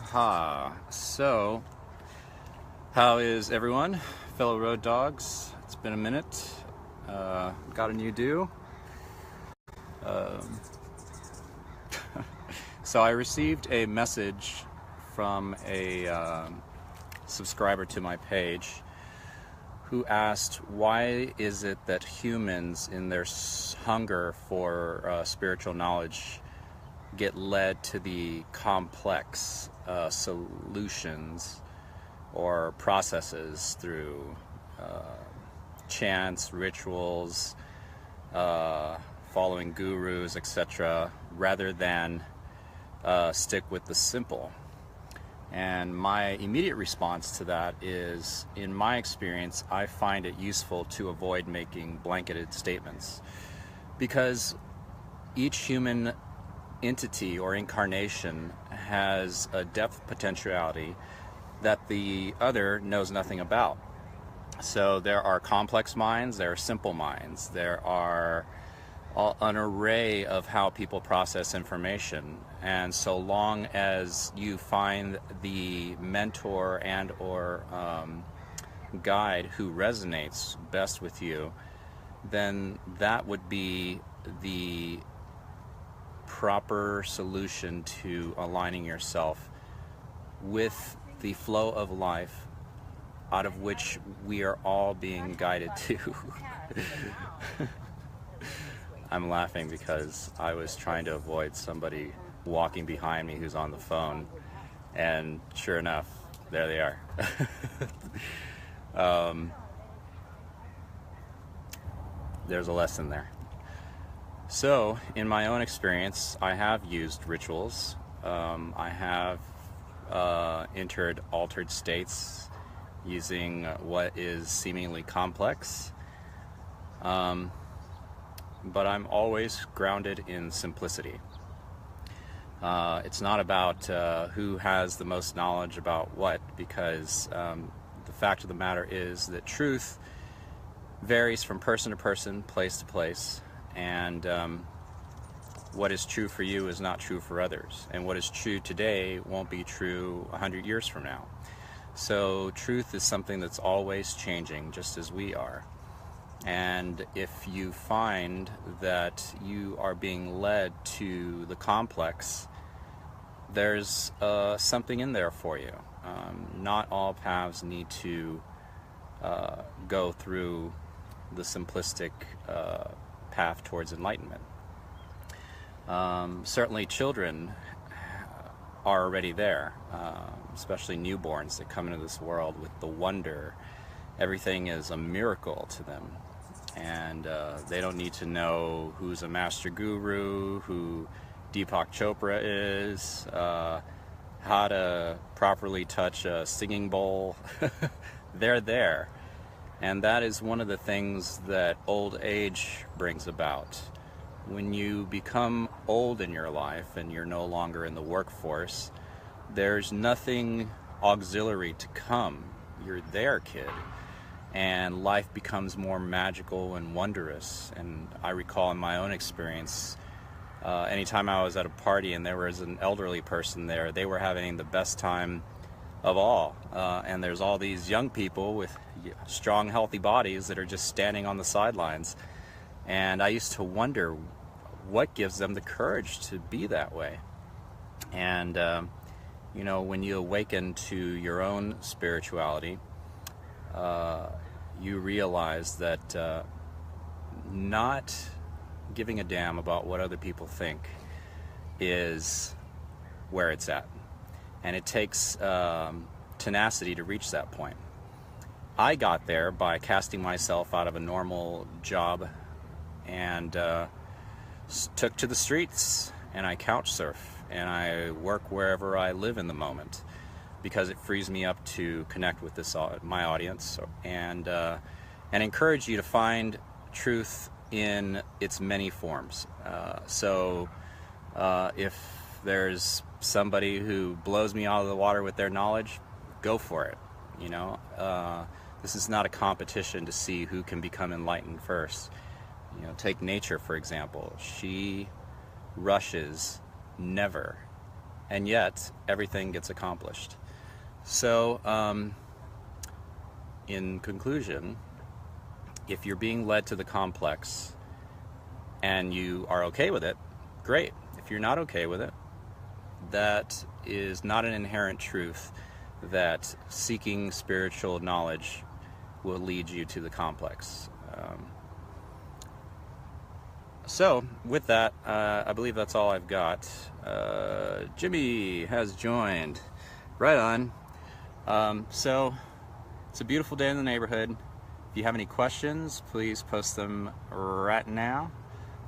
Aloha. So, how is everyone? Fellow road dogs? It's been a minute. Got a new do. So I received a message from a subscriber to my page who asked, why is it that humans, in their hunger for spiritual knowledge, get led to the complex solutions or processes through chants, rituals, following gurus, etc., rather than stick with the simple. And my immediate response to that is, in my experience, I find it useful to avoid making blanketed statements, because each human entity or incarnation has a depth potentiality that the other knows nothing about. So there are complex minds, there are simple minds, there are an array of how people process information, and so long as you find the mentor and or guide who resonates best with you, then that would be the proper solution to aligning yourself with the flow of life out of which we are all being guided to. I'm laughing because I was trying to avoid somebody walking behind me who's on the phone, and sure enough, there they are. There's a lesson there. So, in my own experience, I have used rituals. I have entered altered states using what is seemingly complex. But I'm always grounded in simplicity. It's not about who has the most knowledge about what, because the fact of the matter is that truth varies from person to person, place to place, and what is true for you is not true for others, and what is true today won't be true 100 years from now. So truth is something that's always changing, just as we are. And if you find that you are being led to the complex, there's something in there for you. Not all paths need to go through the simplistic path towards enlightenment. Certainly children are already there, especially newborns that come into this world with the wonder. Everything is a miracle to them. And they don't need to know who's a master guru, who Deepak Chopra is, how to properly touch a singing bowl. They're there. And that is one of the things that old age brings about. When you become old in your life and you're no longer in the workforce, there's nothing auxiliary to come. You're there, kid. And life becomes more magical and wondrous. And I recall in my own experience, anytime I was at a party and there was an elderly person there, they were having the best time of all. And there's all these young people with strong, healthy bodies that are just standing on the sidelines. And I used to wonder what gives them the courage to be that way. And, you know, when you awaken to your own spirituality, you realize that not giving a damn about what other people think is where it's at. And it takes tenacity to reach that point. I got there by casting myself out of a normal job and took to the streets, and I couch surf, and I work wherever I live in the moment, because it frees me up to connect with my audience, and encourage you to find truth in its many forms. So if there's somebody who blows me out of the water with their knowledge, go for it. You know, this is not a competition to see who can become enlightened first. You know, take nature for example. She rushes never and yet everything gets accomplished. So, in conclusion, if you're being led to the complex and you are okay with it, great. If you're not okay with it, that is not an inherent truth that seeking spiritual knowledge will lead you to the complex. So, with that, I believe that's all I've got. Jimmy has joined. Right on. So, it's a beautiful day in the neighborhood. If you have any questions, please post them right now.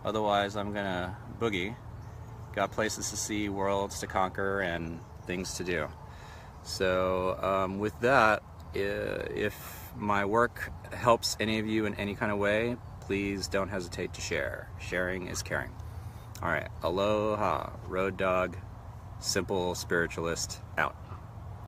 Otherwise, I'm gonna boogie. Got places to see, worlds to conquer, and things to do. So, with that, if my work helps any of you in any kind of way, please don't hesitate to share. Sharing is caring. All right, aloha, road dog, simple spiritualist, out.